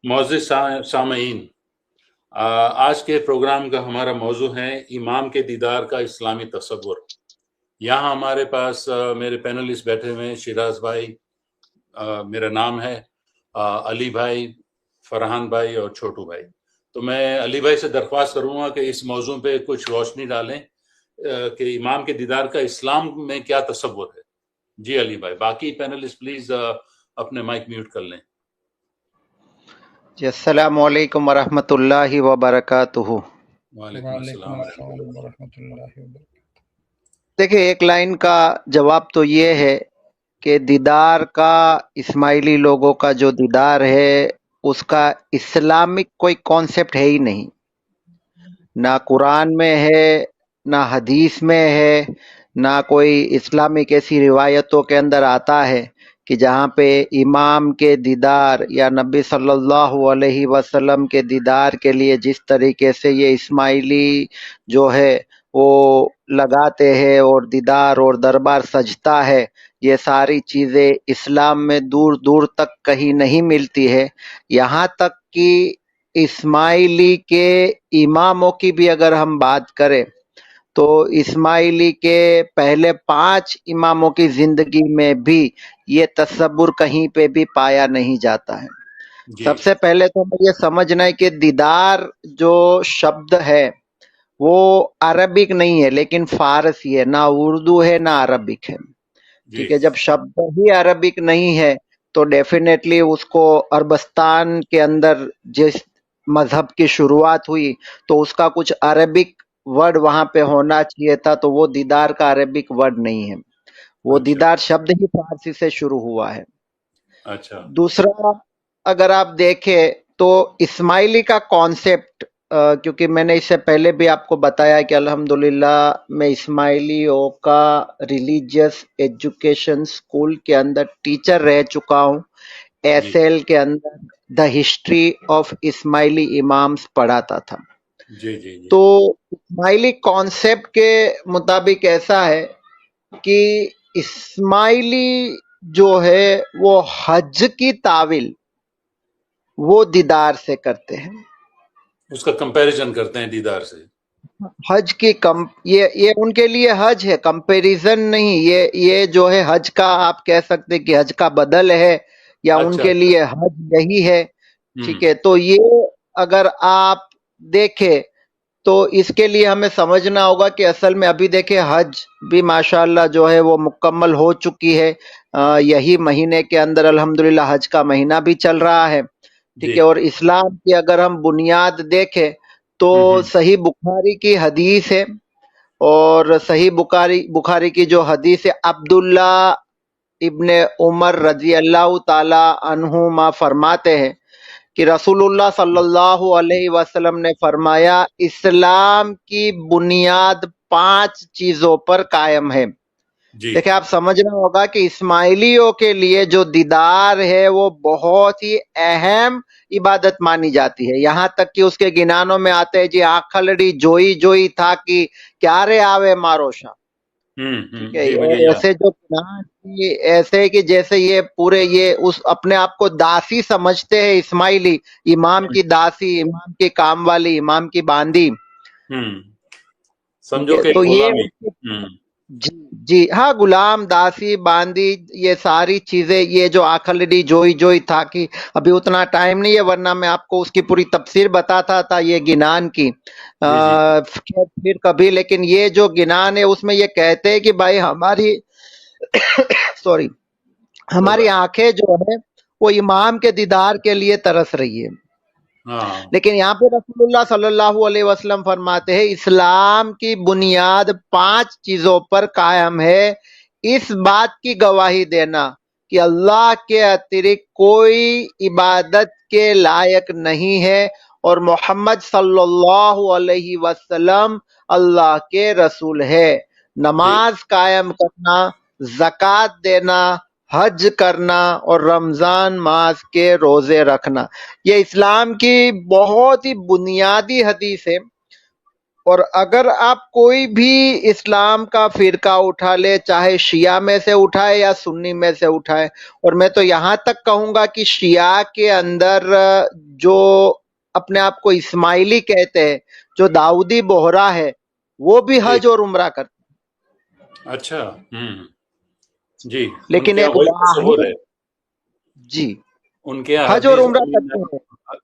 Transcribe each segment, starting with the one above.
मोअज़्ज़िज़ सामईन, आज के प्रोग्राम का हमारा मौजू है इमाम के दीदार का इस्लामी तसव्वुर। यहाँ हमारे पास मेरे पैनलिस्ट बैठे हुए हैं। शिराज भाई, मेरा नाम है, अली भाई, फरहान भाई और छोटू भाई। तो मैं अली भाई से दरख्वास्त करूँगा कि इस मौजू पे कुछ रोशनी डालें कि इमाम के दीदार का इस्लाम में क्या तसव्वुर है। जी अली भाई, बाकी पैनलिस्ट प्लीज़ अपने माइक म्यूट कर लें। जी, अस्सलामु अलैकुम वरहमतुल्लाहि वबरकातुहू। वालेकुम अस्सलाम वरहमतुल्लाह। देखिए, एक लाइन का जवाब तो ये है कि दीदार का, इस्माइली लोगों का जो दीदार है उसका इस्लामिक कोई कॉन्सेप्ट है ही नहीं। ना कुरान में है, ना हदीस में है, ना कोई इस्लामिक ऐसी रिवायतों के अंदर आता है कि जहाँ पे इमाम के दीदार या नबी सल्लल्लाहु अलैहि वसल्लम के दीदार के लिए जिस तरीके से ये इस्माइली जो है वो लगाते हैं और दीदार और दरबार सजता है, ये सारी चीज़ें इस्लाम में दूर दूर तक कहीं नहीं मिलती है। यहाँ तक कि इस्माइली के इमामों की भी अगर हम बात करें तो इस्माइली के पहले 5 इमामों की जिंदगी में भी ये तसव्वुर कहीं पे भी पाया नहीं जाता है। सबसे पहले तो हमें ये समझना है कि दीदार जो शब्द है वो अरबिक नहीं है लेकिन फारसी है, ना उर्दू है ना अरबिक है। ठीक है, जब शब्द ही अरबिक नहीं है तो डेफिनेटली उसको अरबस्तान के अंदर जिस मजहब की शुरुआत हुई तो उसका कुछ अरबिक वर्ड वहां पे होना चाहिए था, तो वो दीदार का अरबिक वर्ड नहीं है। वो दीदार शब्द ही फारसी से शुरू हुआ है। अच्छा। दूसरा, अगर आप देखें तो इस्माइली का कॉन्सेप्ट, क्योंकि मैंने इससे पहले भी आपको बताया कि अल्हम्दुलिल्लाह मैं इस्माइलियों का रिलीजियस एजुकेशन स्कूल के अंदर टीचर रह चुका हूँ। एसएल के अंदर the history of Ismaili imams पढ़ाता था। जी जी जी। तो इस्माइली कॉन्सेप्ट के मुताबिक ऐसा है कि इस्माइली जो है वो हज की तावील वो दीदार से करते हैं, उसका कंपैरिजन करते हैं दीदार से। हज की कम ये उनके लिए हज है, कंपैरिजन नहीं। ये जो है हज का, आप कह सकते कि हज का बदल है या अच्छा, उनके अच्छा। लिए हज यही है। ठीक है, तो ये अगर आप देखें तो इसके लिए हमें समझना होगा कि असल में अभी देखें हज भी माशाअल्लाह जो है वो मुकम्मल हो चुकी है। यही महीने के अंदर अल्हम्दुलिल्लाह हज का महीना भी चल रहा है। ठीक है, और इस्लाम की अगर हम बुनियाद देखें तो सही बुखारी की हदीस है, और सही बुखारी की जो हदीस है, अब्दुल्ला इब्ने उमर रजी अल्लाह ताला अन्हुमा फरमाते हैं कि रसूलुल्लाह सल्लल्लाहु अलैहि वसल्लम ने फरमाया, इस्लाम की बुनियाद 5 चीजों पर कायम है। देखिए, आप समझना होगा कि इस्माइलियों के लिए जो दीदार है वो बहुत ही अहम इबादत मानी जाती है। यहाँ तक कि उसके गिनानों में आते हैं जी, आखलड़ी जोई जोई था कि क्या रे आवे मारोशा। ठीक है, और ऐसे जो ऐसे है कि जैसे ये पूरे ये उस अपने आप को दासी समझते हैं इस्माइली, इमाम की दासी, इमाम की काम वाली, इमाम की बांदी। समझो कि तो ये जी जी हाँ, गुलाम, दासी, बांदी, ये सारी चीजें, ये जो आखलडी जोई जोई था कि अभी उतना टाइम नहीं है वरना मैं आपको उसकी पूरी तफसीर बताता था ये गिनान की फिर कभी। लेकिन ये जो गिनान है उसमें ये कहते हैं कि भाई हमारी सॉरी, हमारी आंखें जो है वो इमाम के दीदार के लिए तरस रही है। लेकिन यहाँ पे रसूलुल्लाह सल्लल्लाहु अलैहि वसल्लम फरमाते हैं, इस्लाम की बुनियाद 5 चीजों पर कायम है। इस बात की गवाही देना कि अल्लाह के अतिरिक्त कोई इबादत के लायक नहीं है और मोहम्मद सल्लल्लाहु अलैहि वसल्लम अल्लाह के रसूल है। नमाज कायम करना, ज़कात देना, हज करना और रमजान मास के रोजे रखना, ये इस्लाम की बहुत ही बुनियादी हदीस है। और अगर आप कोई भी इस्लाम का फिरका उठा ले, चाहे शिया में से उठाए या सुन्नी में से उठाए, और मैं तो यहाँ तक कहूंगा कि शिया के अंदर जो अपने आप को इस्माइली कहते हैं, जो दाऊदी बोहरा है, वो भी जी। हज और उम्रा करते अच्छा। जी। हैं। लेकिन उनके यहाँ एक वही तस्वुर वाहिद, है। जी, उनके यहाँ हज और हदीस उम्रा करते हैं।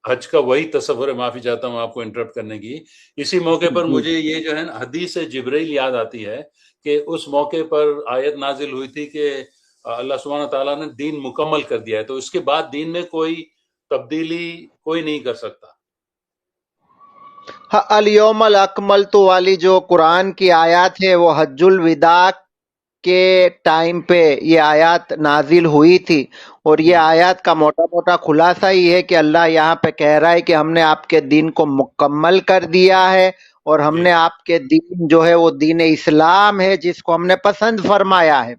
हज का वही तस्वुर है। माफी चाहता हूँ आपको इंटरप्ट करने की। इसी मौके पर जी, मुझे ये जो है ना हदीस जिब्रील याद आती है कि उस मौके पर आयत नाजिल हुई थी कि अल्लाह सुब्हान ताला ने दीन मुकम्मल कर दिया है, तो इसके बाद दीन में कोई तब्दीली कोई नहीं कर सकता। हाँ, अल यौमल अकमल तो वाली जो कुरान की आयत है, वो हज्जुल विदा के टाइम पे ये आयत नाजिल हुई थी। और ये हम्म। आयत का मोटा मोटा खुलासा ही है कि अल्लाह यहाँ पे कह रहा है कि हमने आपके दीन को मुकम्मल कर दिया है, और जी। हमने आपके दीन जो है वो दीन इस्लाम है, जिसको हमने पसंद फरमाया है।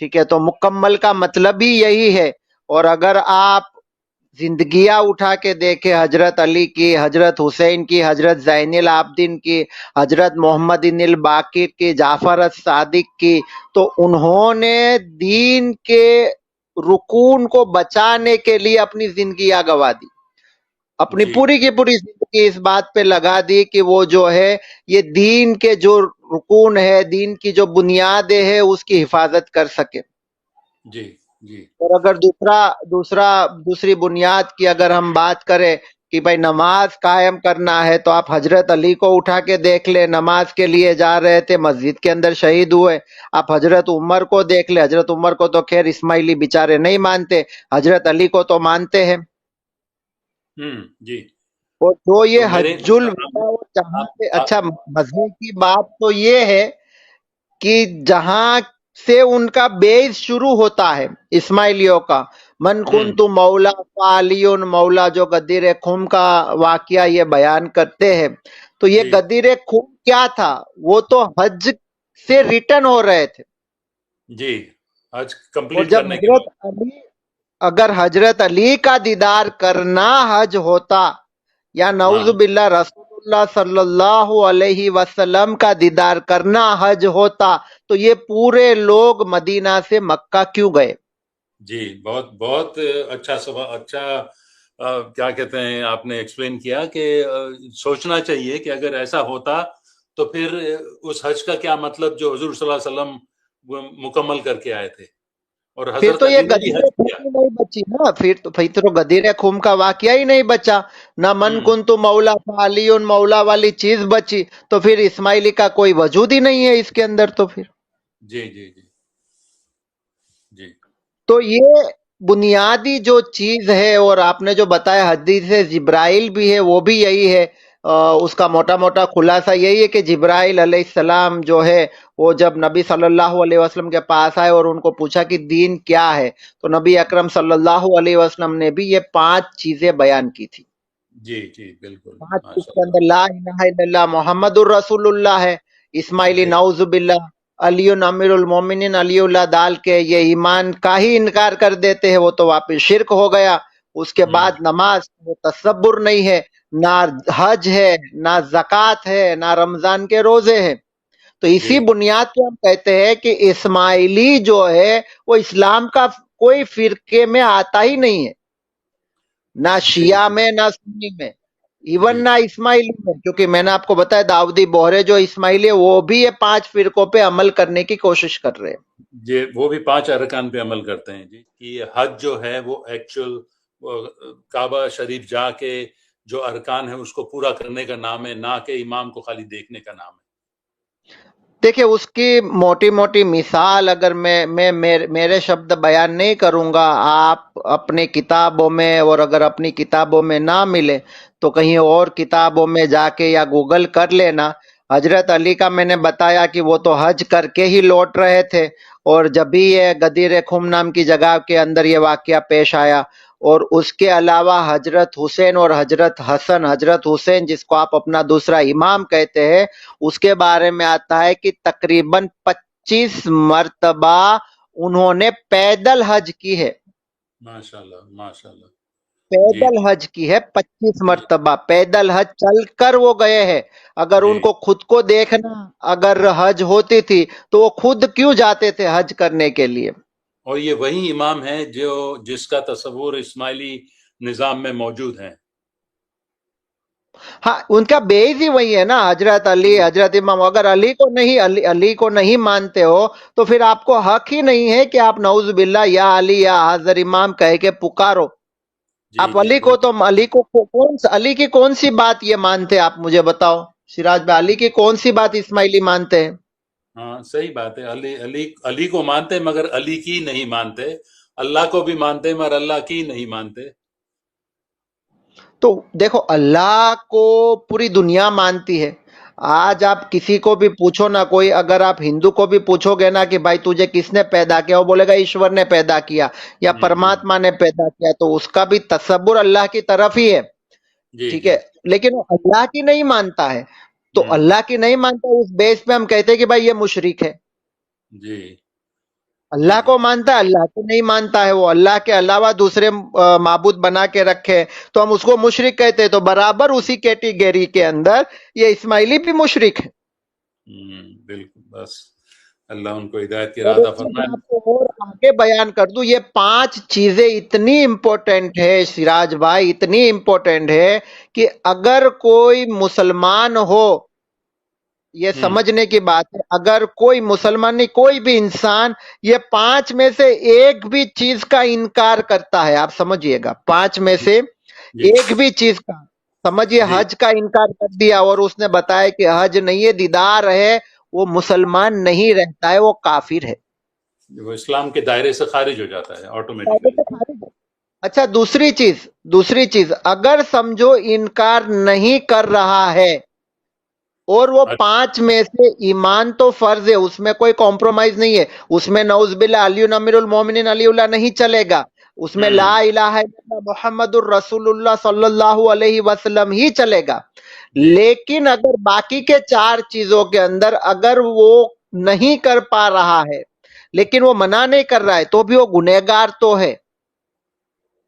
ठीक है, तो मुकम्मल का मतलब ही यही है। और अगर आप जिंदगियां उठा के देखे हजरत अली की, हजरत हुसैन की, हजरत जैनुल आबदीन की, हजरत मोहम्मद इनिल बाकिर की, जाफर सादिक की, तो उन्होंने दीन के रुकून को बचाने के लिए अपनी जिंदगियां गवा दी, अपनी जी। पूरी की पूरी जिंदगी इस बात पे लगा दी कि वो जो है ये दीन के जो रुकून है, दीन की जो बुनियादें है, उसकी हिफाजत कर सके। जी। जी। और अगर दूसरी बुनियाद की अगर हम बात करें कि भाई नमाज कायम करना है, तो आप हजरत अली को उठा के देख ले, नमाज के लिए जा रहे थे, मस्जिद के अंदर शहीद हुए। आप हजरत उमर को देख ले, हजरत उमर को तो खैर इस्माइली बेचारे नहीं मानते, हजरत अली को तो मानते हैं। जी। और जो ये तो मेरे हज्जुल विदा, वो जहाँ पे, आप अच्छा, मजे की बात तो ये है कि जहां से उनका बेस शुरू होता है इस्माइलियों का, मन कुंतु मौला फालियुन मौला, जो गदीर खुम का वाकया ये बयान करते हैं। तो ये जी। गदीर खुम क्या था? वो तो हज से रिटर्न हो रहे थे। जी। आज और कंप्लीट जब करने के हजरत बाद। अली, अगर हजरत अली का दीदार करना हज होता, या हाँ। नऊजुबिल्ला रसूलुल्लाह सल्लल्लाहु अलैहि वसल्लम का दीदार करना हज होता, तो ये पूरे लोग मदीना से मक्का क्यों गए? जी। बहुत बहुत अच्छा सवाल। अच्छा। क्या कहते हैं, आपने एक्सप्लेन किया कि सोचना चाहिए कि अगर ऐसा होता तो फिर उस हज का क्या मतलब जो हुजूर सल्लल्लाहु अलैहि वसल्लम वो मुकम्मल करके आए थे, और फिर हजरत तो ये अली ने भी गदीर हज खूम किया। ही नहीं बची ना, फिर तो गदीर खूम का वाकया ही नहीं बचा। ना मन हम्म। कुंतु मौला फालियुन मौला वाली चीज बची, तो फिर इस्माइली का कोई वजूद ही नहीं है इसके अंदर तो फिर। जी। जी। जी। जी। तो ये बुनियादी जो चीज है, और आपने जो बताया हदीस से जिब्राइल भी है, वो भी यही है। उसका मोटा मोटा खुलासा यही है कि जिब्राइल अलैहिस्सलाम जो है, वो जब नबी सल्लल्लाहु अलैहि वसल्लम के पास आए और उनको पूछा कि दीन क्या है, तो नबी अकरम सल्लल्लाहु अलैहि वसल्लम ने भी ये 5 चीजें बयान की थी। जी। जी। बिल्कुल। 5 इसके माशाल्लाह। अंदर ला इलाहा इल्लल्लाह मोहम्मदुर रसूलुल्लाह है, इस्माइली जी। नाउजुबिल्लाह, अलियुन अमीरुल मोमिनीन अलीउल्लाह दाल के ये ईमान का ही इनकार कर देते हैं, वो तो वापिस शिर्क हो गया। उसके बाद हम्म। नमाज, वो तसब्बुर नहीं है, ना हज है, ना ज़कात है, ना रमजान के रोजे हैं। तो जी। इसी बुनियाद पे हम कहते हैं कि इस्माइली जो है वो इस्लाम का कोई फिरके में आता ही नहीं है, ना जी। शिया जी। में ना सुन्नी में, इवन जी। ना इस्माइली में। क्योंकि मैंने आपको बताया दाऊदी बोहरे जो इस्माइली है, वो भी ये 5 फिरकों पे अमल करने की कोशिश कर रहे हैं। ये वो भी 5 अरकान पे अमल करते हैं जी, कि ये हज जो है वो एक्चुअल काबा शरीफ जाके जो अरकान है उसको पूरा करने का नाम है, ना कि इमाम को खाली देखने का नाम देखिए, उसकी मोटी मोटी मिसाल अगर मैं मेरे शब्द बयान नहीं करूंगा, आप अपनी किताबों में, और अगर अपनी किताबों में ना मिले तो कहीं और किताबों में जाके या गूगल कर लेना। हजरत अली का मैंने बताया कि वो तो हज करके ही लौट रहे थे, और जब भी ये गदीर खुम नाम की जगह के अंदर ये वाकया पेश आया। और उसके अलावा हजरत हुसैन और हजरत हसन, हजरत हुसैन जिसको आप अपना दूसरा इमाम कहते हैं, उसके बारे में आता है कि तकरीबन 25 मर्तबा उन्होंने पैदल हज की है। है। माशाल्लाह। माशाल्लाह। जी। पैदल हज की है, 25 जी। मर्तबा पैदल हज चलकर वो गए हैं। अगर जी। उनको खुद को देखना, अगर हज होती थी, तो वो खुद क्यों जाते थे हज करने के लिए? और ये वही इमाम है जो जिसका तस्वुर इस्माइली निज़ाम में मौजूद है। हाँ, उनका बेस ही वही है ना, हजरत अली, हजरत इमाम। अगर अली को नहीं मानते हो तो फिर आपको हक ही नहीं है कि आप नऊज बिल्ला या अली या हजर इमाम कह के पुकारो। जी आप जी अली को तो बिल्कुल। अली की कौन सी बात ये मानते हैं, आप मुझे बताओ सिराज भाई, अली की कौन सी बात इस्माइली मानते हैं? हाँ सही बात है, अली अली अली को मानते मगर अली की नहीं मानते। अल्लाह को भी मानते मगर अल्लाह की नहीं मानते। तो देखो, अल्लाह को पूरी दुनिया मानती है। आज आप किसी को भी पूछो ना, कोई अगर आप हिंदू को भी पूछोगे ना कि भाई तुझे किसने पैदा किया, वो बोलेगा ईश्वर ने पैदा किया या हम्म। परमात्मा ने पैदा किया, तो उसका भी तसव्वुर अल्लाह की तरफ ही है। जी ठीक जी। है, लेकिन वो अल्लाह की नहीं मानता है। तो हम्म। अल्लाह की नहीं मानता, उस बेस पे हम कहते हैं कि भाई ये मुशरिक है। जी जी अल्लाह जी। को मानता है, अल्लाह को नहीं मानता है, वो अल्लाह के अलावा दूसरे माबूद बना के रखे, तो हम उसको मुशरिक कहते हैं। तो बराबर उसी कैटेगरी के अंदर ये इस्माइली भी मुशरिक है। बिल्कुल, बस अल्लाह उनको हिदायत की और राह एक अता चीज मैं फरमाए। आपको और आगे बयान कर दूं, ये 5 चीजें इतनी इंपॉर्टेंट है सिराज भाई, इतनी इंपॉर्टेंट है कि अगर कोई मुसलमान हो, ये हम्म। समझने की बात है, अगर कोई मुसलमान नहीं, कोई भी इंसान ये 5 में से एक भी चीज का इनकार करता है, आप समझिएगा, 5 में जी से जी एक भी चीज का, समझिए, जी। हज का इनकार कर दिया और उसने बताया कि हज नहीं है, दीदार है, वो मुसलमान नहीं रहता है, वो काफिर है। वो इस्लाम के दायरे से खारिज हो जाता है ऑटोमेटिकली। अच्छा, दूसरी चीज, अगर समझो इनकार नहीं कर रहा है और वो अच्छा। 5 में से ईमान तो फर्ज है, उसमें कोई कॉम्प्रोमाइज नहीं है, उसमें नौजुबिल्ला अली अमीरुल मोमिनीन अलीउल्लाह नहीं चलेगा, उसमें ला हम्म। इलाहा इल्लल्लाह मुहम्मदुर रसूलुल्लाह सल्लल्लाहु अलैहि वसल्लम ही चलेगा। जी लेकिन अगर बाकी के 4 चीजों के अंदर अगर वो नहीं कर पा रहा है, लेकिन वो मना नहीं कर रहा है, तो भी वो गुनहगार तो है।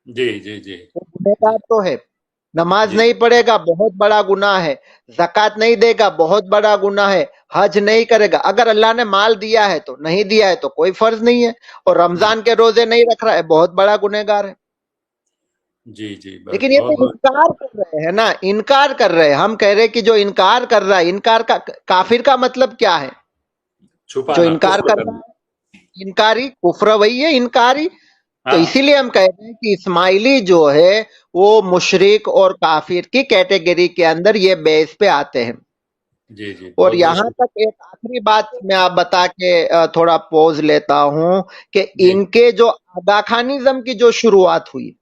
जी जी जी वो गुनहगार जी तो है। नमाज जी। नहीं पढ़ेगा, बहुत बड़ा गुनाह है। ज़कात नहीं देगा, बहुत बड़ा गुनाह है। हज नहीं करेगा, अगर अल्लाह ने माल दिया है तो, नहीं दिया है तो कोई फर्ज नहीं है। और हम्म। रमजान के रोजे नहीं रख रहा है, बहुत बड़ा गुनहगार है। जी जी, बस लेकिन ये बहुत तो बहुत। इनकार कर रहे हैं ना, इनकार कर रहे हैं। हम कह रहे हैं कि जो इनकार कर रहा है, इनकार का काफिर का मतलब क्या है? जो छुपाना, इनकार कुफ्र कर रहा करना। है, इनकारी, कुफ्र वही है, इनकारी। तो हाँ। इसीलिए हम कहते हैं कि इस्माइली जो है वो मुशरिक और काफिर की कैटेगरी के अंदर ये बेस पे आते हैं। जी जी, और बहुत बहुत यहाँ तक शुक्रिया। एक आखिरी बात मैं आप बता के थोड़ा पॉज लेता हूं कि जी। इनके जो आगा खानिज्म की जो शुरुआत हुई,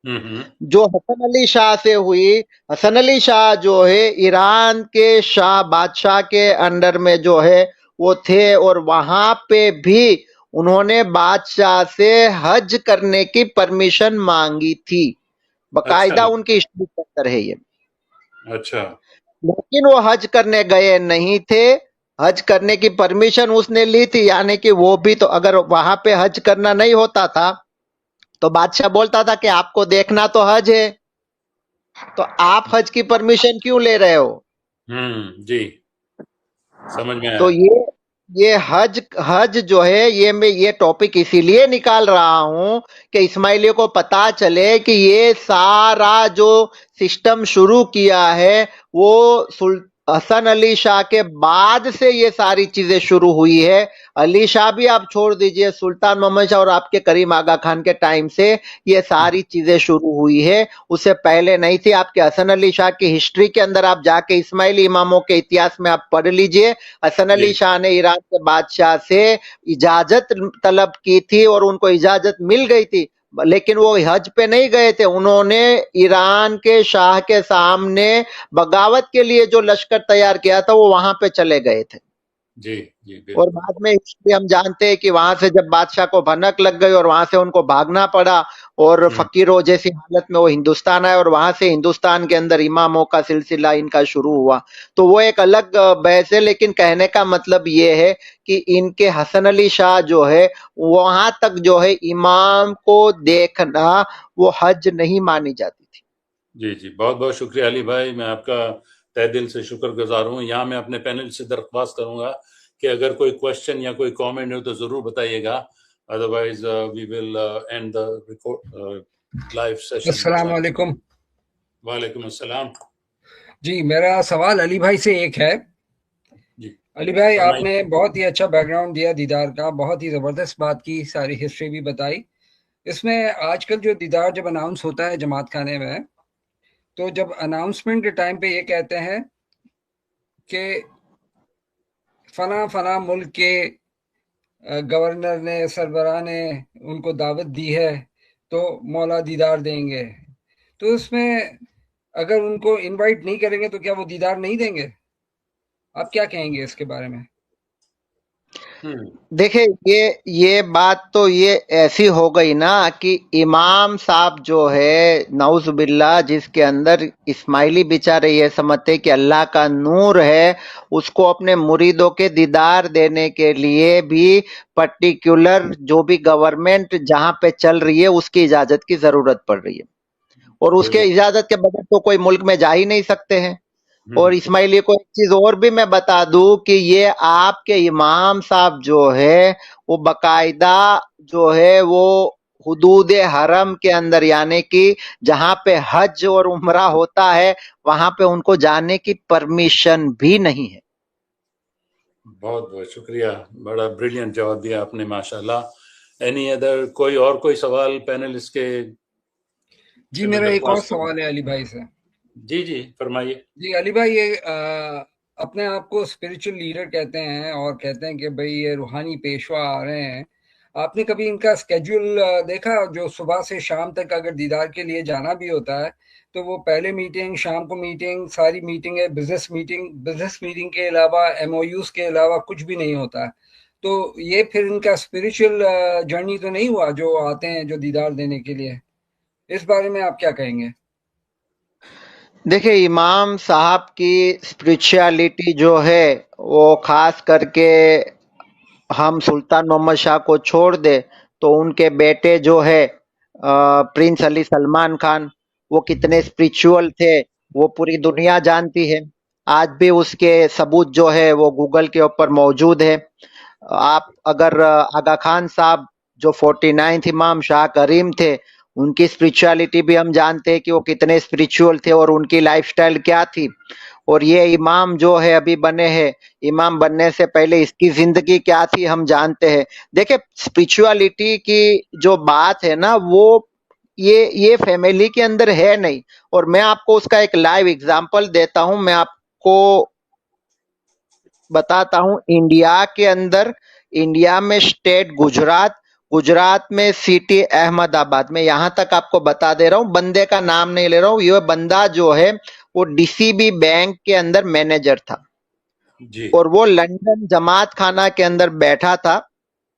हम्म। जो हसन अली शाह से हुई। हसन अली शाह जो है ईरान के शाह बादशाह के अंडर में जो है वो थे, और वहां पे भी उन्होंने बादशाह से हज करने की परमिशन मांगी थी, अच्छा। बकायदा उनकी हिस्ट्री के अंदर है ये। अच्छा। लेकिन वो हज करने गए नहीं थे। हज करने की परमिशन उसने ली थी, यानी कि वो भी तो, अगर वहां पे हज करना नहीं होता था तो बादशाह बोलता था कि आपको देखना तो हज है, तो आप हज की परमिशन क्यों ले रहे हो? जी, समझ में तो आया। ये हज हज जो है, ये मैं ये टॉपिक इसीलिए निकाल रहा हूं कि इस्माइलियों को पता चले कि ये सारा जो सिस्टम शुरू किया है वो हसन अली शाह के बाद से ये सारी चीजें शुरू हुई है। अली शाह भी आप छोड़ दीजिए, सुल्तान मोहम्मद शाह और आपके करीम आगा खान के टाइम से ये सारी चीजें शुरू हुई है, उससे पहले नहीं थी। आपके हसन अली शाह की हिस्ट्री के अंदर आप जाके इस्माइली इमामों के इतिहास में आप पढ़ लीजिए। हसन अली जी शाह ने ईरान के बादशाह से इजाजत तलब की थी और उनको इजाजत मिल गई थी, लेकिन वो हज पे नहीं गए थे। उन्होंने ईरान के शाह के सामने बगावत के लिए जो लश्कर तैयार किया था वो वहां पे चले गए थे। जी जी और बिल्कुल। बाद में हिस्ट्री हम जानते हैं कि वहां से जब बादशाह को भनक लग गई और वहां से उनको भागना पड़ा और हम्म। फकीरों जैसी हालत में वो हिंदुस्तान आए, और वहां से हिंदुस्तान के अंदर इमामों का सिलसिला इनका शुरू हुआ। तो वो एक अलग बहस है, लेकिन कहने का मतलब ये है कि इनके हसन अली शाह जो है, वहां तक जो है इमाम को देखना वो हज नहीं मानी जाती थी। जी जी, बहुत बहुत शुक्रिया अली भाई, मैं आपका तहे दिल से शुक्रगुजार हूँ। यहाँ मैं अपने पैनल से दरख्वास्त करूंगा कि अगर कोई क्वेश्चन या कोई कमेंट हो तो ज़रूर बताइएगा, otherwise we will end the record live session अस्सलाम इंशाल्लाह। वालेकुम। वालेकुम अस्सलाम। जी, मेरा सवाल अली भाई से एक है। जी अली भाई, फरमाइए। आपने बहुत ही अच्छा बैकग्राउंड दिया दीदार का, बहुत ही ज़बरदस्त बात की, सारी हिस्ट्री भी बताई। इसमें आजकल जो दीदार जब अनाउंस होता है जमात खाने में, तो जब अनाउंसमेंट के टाइम पे ये कहते हैं कि फला फला मुल्क के गवर्नर ने, सरबराह ने उनको दावत दी है, तो मौला दीदार देंगे। तो इसमें अगर उनको इनवाइट नहीं करेंगे तो क्या वो दीदार नहीं देंगे? आप क्या कहेंगे इसके बारे में? हम्म। देखिए, ये बात तो ये ऐसी हो गई ना कि इमाम साहब जो है नऊज़ बिल्ला, जिसके अंदर इस्माइली बेचारे ये समझते कि अल्लाह का नूर है, उसको अपने मुरीदों के दीदार देने के लिए भी पर्टिकुलर जो भी गवर्नमेंट जहां पे चल रही है उसकी इजाजत की जरूरत पड़ रही है, और उसके बिल्कुल। इजाजत के बगैर तो कोई मुल्क में जा ही नहीं सकते हैं। और हम्म। इस्माइली को एक चीज और भी मैं बता दूं कि ये आपके इमाम साहब जो है वो बकायदा जो है वो हुदूद हरम के अंदर, यानी कि जहां पे हज और उम्रा होता है वहां पे उनको जाने की परमिशन भी नहीं है। बहुत बहुत शुक्रिया। बड़ा ब्रिलियंट जवाब दिया आपने, माशाल्लाह। एनी अदर, कोई और कोई सवाल पैनलिस्ट के जी, से मैं मेरा एक और दरख्वास्त करूं? सवाल है अली भाई से। जी जी फरमाइए। जी, अली भाई, ये अपने आप को स्पिरिचुअल लीडर कहते हैं और कहते हैं कि भाई ये रूहानी पेशवा आ रहे हैं। आपने कभी इनका स्केड्यूल देखा? जो सुबह से शाम तक अगर दीदार के लिए जाना भी होता है, तो वो पहले मीटिंग, शाम को मीटिंग, सारी मीटिंगें बिजनेस मीटिंग के अलावा, एमओयूज के अलावा कुछ भी नहीं होता है। तो ये फिर इनका स्पिरिचुअल जर्नी तो नहीं हुआ जो आते हैं जो दीदार देने के लिए? इस बारे में आप क्या कहेंगे? देखिए, इमाम साहब की स्पिरिचुअलिटी जो है वो खास करके हम सुल्तान मोहम्मद शाह को छोड़ दे तो उनके बेटे जो है प्रिंस अली सलमान खान, वो कितने स्पिरिचुअल थे वो पूरी दुनिया जानती है। आज भी उसके सबूत जो है वो गूगल के ऊपर मौजूद है। आप अगर आगा खान साहब जो 49th इमाम शाह करीम थे, उनकी स्पिरिचुअलिटी भी हम जानते हैं कि वो कितने स्पिरिचुअल थे और उनकी लाइफस्टाइल क्या थी। और ये इमाम जो है अभी बने हैं, इमाम बनने से पहले इसकी जिंदगी क्या थी हम जानते हैं। देखिए, स्पिरिचुअलिटी की जो बात है ना वो ये फैमिली के अंदर है नहीं। और मैं आपको उसका एक लाइव एग्जांपल देता हूं। मैं आपको बताता हूं, इंडिया के अंदर, इंडिया में स्टेट गुजरात, गुजरात में सिटी अहमदाबाद में, यहां तक आपको बता दे रहा हूं, बंदे का नाम नहीं ले रहा हूं, ये बंदा जो है वो डीसीबी बैंक के अंदर मैनेजर था। जी। और वो लंदन जमात खाना के अंदर बैठा था।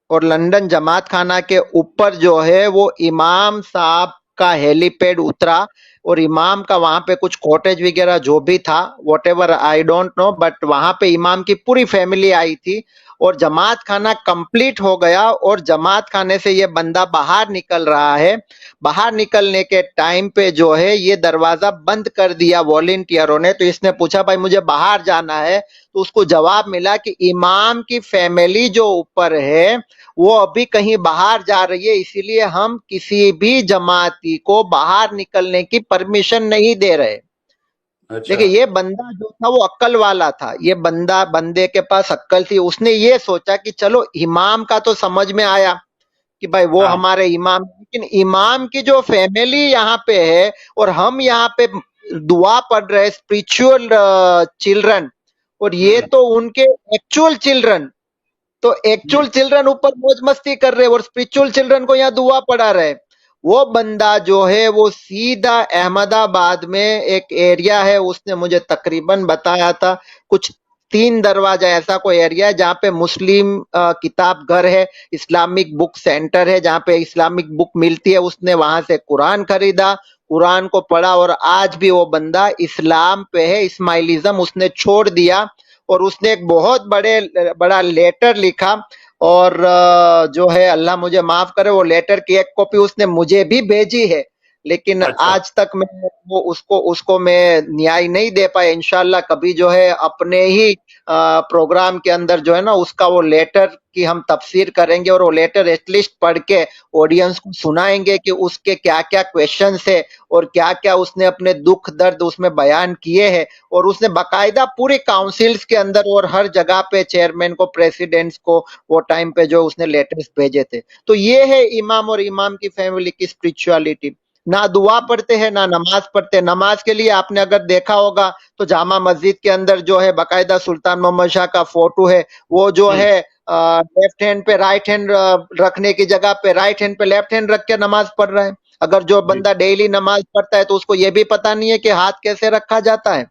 और लंदन जमात खाना के ऊपर जो है वो इमाम साहब का हेलीपैड उतरा, और इमाम का वहां पे कुछ कॉटेज वगैरह जो भी था, what ever I don't know, but वहां पे इमाम की पूरी फैमिली आई थी। और जमात खाना कंप्लीट हो गया और जमात खाने से ये बंदा बाहर निकल रहा है। बाहर निकलने के टाइम पे जो है ये दरवाजा बंद कर दिया वॉलेंटियरों ने। तो इसने पूछा भाई मुझे बाहर जाना है, तो उसको जवाब मिला कि इमाम की फैमिली जो ऊपर है वो अभी कहीं बाहर जा रही है, इसीलिए हम किसी भी जमाती को बाहर निकलने की परमिशन नहीं दे रहे। अच्छा। देखिए, ये बंदा जो था वो अक्ल वाला था, ये बंदे के पास अक्ल थी। उसने ये सोचा कि चलो इमाम का तो समझ में आया कि भाई वो हाँ। हमारे इमाम, लेकिन इमाम की जो फैमिली यहाँ पे है और हम यहाँ पे दुआ पढ़ रहे स्पिरिचुअल चिल्ड्रन, और ये हम्म। तो उनके एक्चुअल चिल्ड्रन, तो एक्चुअल जी। चिल्ड्रन ऊपर मौज मस्ती कर रहे हैं और स्पिरिचुअल चिल्ड्रन को यहाँ दुआ पढ़ा रहे। वो बंदा जो है वो सीधा अहमदाबाद में एक एरिया है, उसने मुझे तकरीबन बताया था कुछ 3 दरवाजा ऐसा कोई एरिया है जहाँ पे मुस्लिम किताब घर है, इस्लामिक बुक सेंटर है जहाँ पे इस्लामिक बुक मिलती है। उसने वहां से कुरान खरीदा, कुरान को पढ़ा, और आज भी वो बंदा इस्लाम पे है, इस्माइलिज्म उसने छोड़ दिया। और उसने एक बहुत बड़ा लेटर लिखा, और जो है अल्लाह मुझे माफ करे, वो लेटर की एक कॉपी उसने मुझे भी भेजी है, लेकिन अच्छा। आज तक मैं वो उसको उसको मैं न्याय नहीं दे पाया। इंशाल्लाह कभी जो है अपने ही प्रोग्राम के अंदर जो है ना उसका वो लेटर की हम तफसीर करेंगे और वो लेटर एटलीस्ट पढ़ के ऑडियंस को सुनाएंगे कि उसके क्या क्या क्वेश्चंस है और क्या क्या उसने अपने दुख दर्द उसमें बयान किए हैं। और उसने बाकायदा पूरे काउंसिल्स के अंदर और हर जगह पे चेयरमैन को, प्रेसिडेंट्स को वो टाइम पे जो उसने लेटर्स भेजे थे। तो ये है इमाम और इमाम की फैमिली की स्पिरिचुअलिटी। ना दुआ पढ़ते हैं ना नमाज पढ़ते। नमाज के लिए आपने अगर देखा होगा तो जामा मस्जिद के अंदर जो है बाकायदा सुल्तान मोहम्मद शाह का फोटो है, वो जो है लेफ्ट हैंड पे राइट हैंड रखने की जगह पे राइट हैंड पे लेफ्ट हैंड रख के नमाज पढ़ रहा है। अगर जो जी बंदा डेली नमाज पढ़ता है तो उसको ये भी पता नहीं है कि हाथ कैसे रखा जाता है।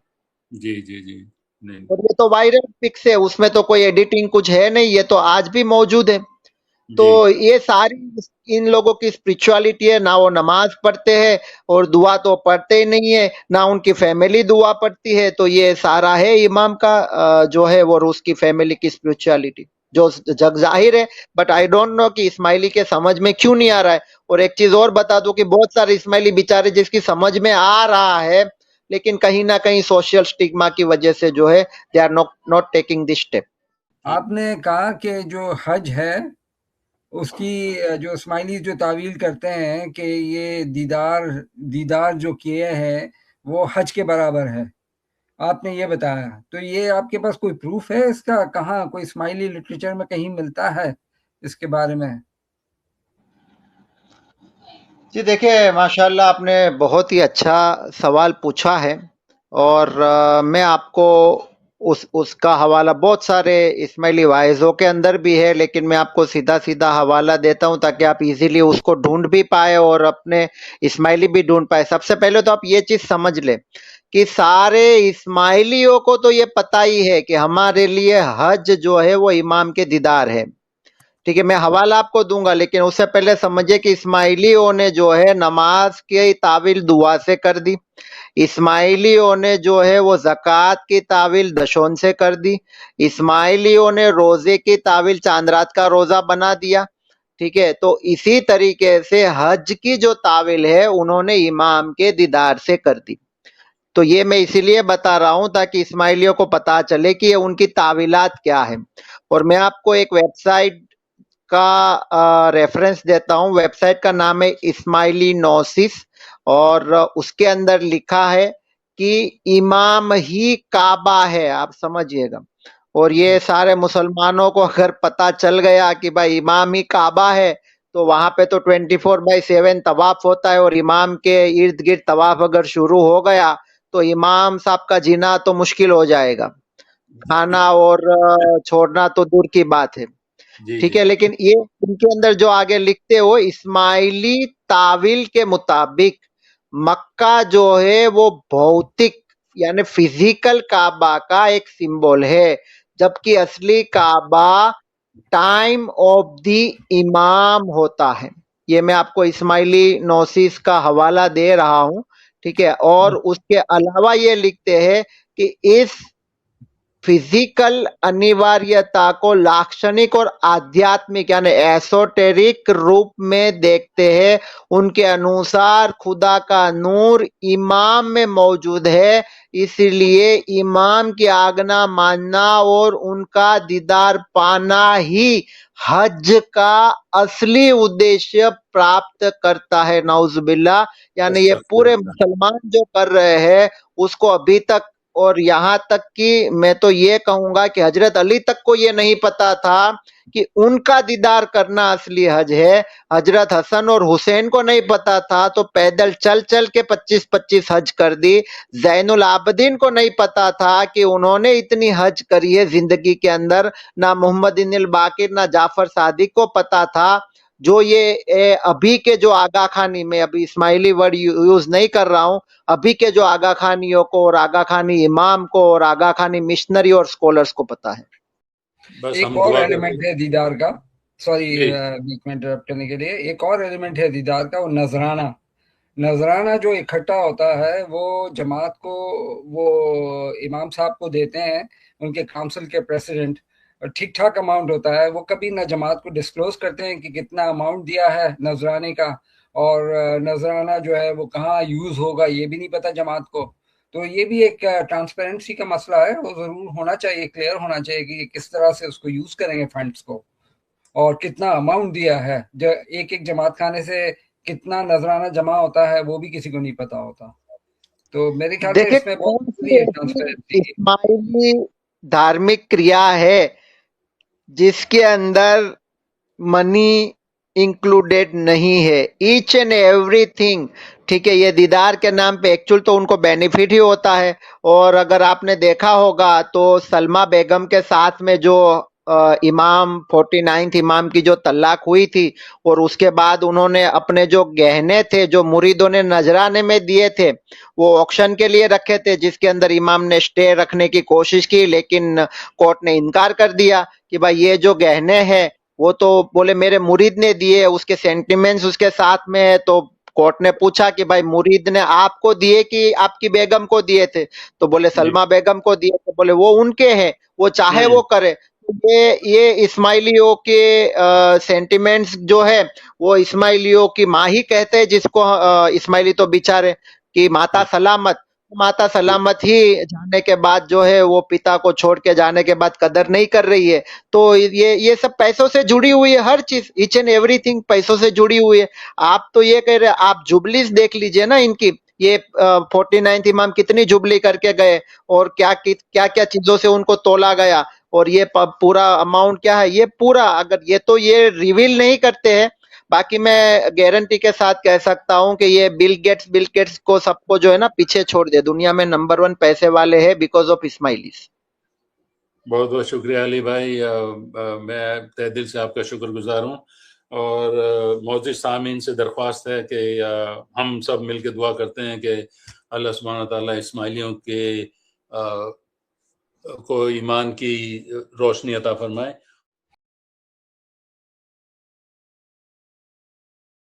जी जी जी। नहीं। और ये तो वायरल पिक्स है, उसमें तो कोई एडिटिंग कुछ है नहीं, ये तो आज भी मौजूद है। तो जी ये सारी इन लोगों की स्पिरिचुअलिटी है। ना वो नमाज पढ़ते हैं और दुआ तो पढ़ते ही नहीं है, ना उनकी फैमिली दुआ पढ़ती है। तो ये सारा है इमाम का जो है वो रूस की फैमिली की स्पिरिचुअलिटी जो जग जाहिर है। बट आई डोंट नो कि इस्माइली के समझ में क्यों नहीं आ रहा है। और एक चीज और बता दूं कि बहुत सारे इस्माइली बेचारे जिसकी समझ में आ रहा है लेकिन कहीं ना कहीं सोशल स्टिग्मा की वजह से जो है they are not taking this step. आपने कहा कि जो हज है उसकी जो स्माइली जो तावील करते हैं कि ये दीदार दीदार जो किए हैं वो हज के बराबर है, आपने ये बताया। तो ये आपके पास कोई प्रूफ है इसका? कहाँ कोई स्माइली लिटरेचर में कहीं मिलता है इसके बारे में? जी देखिए, माशाल्लाह आपने बहुत ही अच्छा सवाल पूछा है। और मैं आपको उसका हवाला बहुत सारे इस्माइली वाइज़ों के अंदर भी है, लेकिन मैं आपको सीधा-सीधा हवाला देता हूँ ताकि आप इज़िली उसको ढूँढ भी पाएँ और अपने इस्माइली भी ढूँढ पाएँ। सबसे पहले तो आप ये चीज़ समझ लें कि सारे इस्माइलियों को तो ये पता ही है कि हमारे लिए हज जो है वो इमाम के दीदार है। ठीक है, मैं हवाला आपको दूंगा, लेकिन उससे पहले समझिए कि इस्माइलियों ने जो है नमाज की तावील दुआ से कर दी। इस्माइलियों ने जो है वो ज़कात की तावील दशोन से कर दी। इस्माइलियों ने रोजे की तावील चांद रात का रोजा बना दिया। ठीक है, तो इसी तरीके से हज की जो तावील है उन्होंने इमाम के दीदार से कर दी। तो ये मैं इसीलिए बता रहा हूं ताकि इस्माइलियों को पता चले कि ये उनकी तावीलात क्या है। और मैं आपको एक वेबसाइट का रेफरेंस देता हूं। वेबसाइट का नाम है इस्माइली नोसिस और उसके अंदर लिखा है कि इमाम ही काबा है। आप समझिएगा। और ये सारे मुसलमानों को अगर पता चल गया कि भाई इमाम ही काबा है तो वहां पे तो 24/7 तवाफ होता है और इमाम के इर्द गिर्द तवाफ अगर शुरू हो गया तो इमाम साहब का जीना तो मुश्किल हो जाएगा। खाना और छोड़ना तो दूर की बात है। जी ठीक जी है, लेकिन ये इनके अंदर जो आगे लिखते हो इस्माइली तावील के मुताबिक मक्का जो है वो भौतिक यानी फिजिकल काबा का एक सिंबल है, जबकि असली काबा टाइम ऑफ द इमाम होता है। ये मैं आपको इस्माइली नोसिस का हवाला दे रहा हूं। ठीक है, और उसके अलावा ये लिखते हैं कि इस फिजिकल अनिवार्यता को लाक्षणिक और आध्यात्मिक यानी एसोटेरिक रूप में देखते हैं। उनके अनुसार खुदा का नूर इमाम में मौजूद है, इसलिए इमाम की आज्ञा मानना और उनका दीदार पाना ही हज का असली उद्देश्य प्राप्त करता है। नाउजुबिल्ला। यानी ये पूरे अस्तगफिरुल्लाह। मुसलमान जो कर रहे हैं उसको अभी तक, और यहाँ तक कि मैं तो ये कहूंगा कि हजरत अली तक को ये नहीं पता था कि उनका दीदार करना असली हज है। हजरत हसन और हुसैन को नहीं पता था तो पैदल चल चल के 25-25 हज कर दी। जैनुल आबदीन को नहीं पता था कि उन्होंने इतनी हज करी है जिंदगी के अंदर। ना मोहम्मद इनिल बाकिर ना जाफर सादिक को पता था। जो ये अभी के जो आगा खानी, में अभी इस्माइली वर्ड यूज नहीं कर रहा हूं, अभी के जो आगा खानियों को और आगा खानी इमाम को और आगा खानी मिशनरी और स्कॉलर्स को पता है। बस एक हम और दुआ करते एलिमेंट हैं। है दीदार का, सॉरी जी बीच में इंटरप्ट करने के लिए। एक और एलिमेंट है दीदार का, वो नजराना। नजराना जो इकट्ठा होता है वो जमात को, वो इमाम साहब को देते हैं, उनके काउंसिल के प्रेसिडेंट। ठीक ठाक अमाउंट होता है। वो कभी ना जमात को डिस्क्लोज करते हैं कि कितना अमाउंट दिया है नजराने का, और नजराना जो है वो कहाँ यूज होगा ये भी नहीं पता जमात को। तो ये भी एक ट्रांसपेरेंसी का मसला है, वो ज़रूर होना चाहिए, क्लियर होना चाहिए कि किस तरह से उसको यूज़ करेंगे फंड्स को, और कितना अमाउंट दिया है। जो एक-एक जमात खाने से कितना नजराना जमा होता है वो भी किसी को नहीं पता होता। तो मेरे ख्याल से देखिए इसमें बहुत कौन जरूरी सी है ऐसी ट्रांसपेरेंसी। इस्माइली धार्मिक क्रिया है जिसके अंदर मनी इंक्लूडेड नहीं है? Each and everything. ठीक है, ये दीदार के नाम पे एक्चुअल तो उनको बेनिफिट ही होता है। और अगर आपने देखा होगा तो सलमा बेगम के साथ में जो इमाम 49th इमाम की जो तलाक हुई थी, और उसके बाद उन्होंने अपने जो गहने थे जो मुरीदों ने नजराने में दिए थे वो ऑक्शन के लिए रखे थे, जिसके अंदर इमाम ने स्टे रखने की कोशिश की, लेकिन कोर्ट ने इनकार कर दिया कि भाई ये जो गहने हैं वो तो बोले मेरे मुरीद ने दिए, उसके सेंटिमेंट्स उसके साथ में है। तो कोर्ट ने पूछा कि भाई मुरीद ने आपको दिए कि आपकी बेगम को दिए थे? तो बोले जी। सलमा बेगम को दिए। तो बोले वो उनके हैं, वो चाहे वो हम्म। करे। तो ये इस्माइलियों के सेंटिमेंट्स जो है वो इस्माइलियों की माँ ही कहते हैं, जिसको इस्माइली तो बेचारे कि माता जी। सलामत। माता जी। सलामत ही जाने के बाद जो है वो पिता को छोड़ के जाने के बाद कदर नहीं कर रही है। तो ये सब पैसों से जुड़ी हुई है, हर चीज ईच एंड एवरीथिंग पैसों से जुड़ी हुई है। आप तो ये कह रहे, आप जुबलीस देख लीजिए ना इनकी। ये 49th इमाम कितनी जुबली करके गए, और क्या क्या चीजों से उनको तोला गया, और ये पूरा अमाउंट क्या है, ये पूरा अगर ये रिवील नहीं करते हैं। बाकी मैं गारंटी के साथ कह सकता हूं कि ये बिल गेट्स को सबको जो है ना पीछे छोड़ दे, दुनिया में नंबर 1 पैसे वाले हैं बिकॉज ऑफ इस्माइलीस। बहुत बहुत शुक्रिया अली भाई। मैं तहे दिल से आपका शुक्रगुजार हूँ। और मौजूद सामीन से दरख्वास्त है कि हम सब मिलकर दुआ करते हैं कि अल्लाह सुब्हानहू व तआला इस्माइलियों के को ईमान की रोशनी अता फरमाए।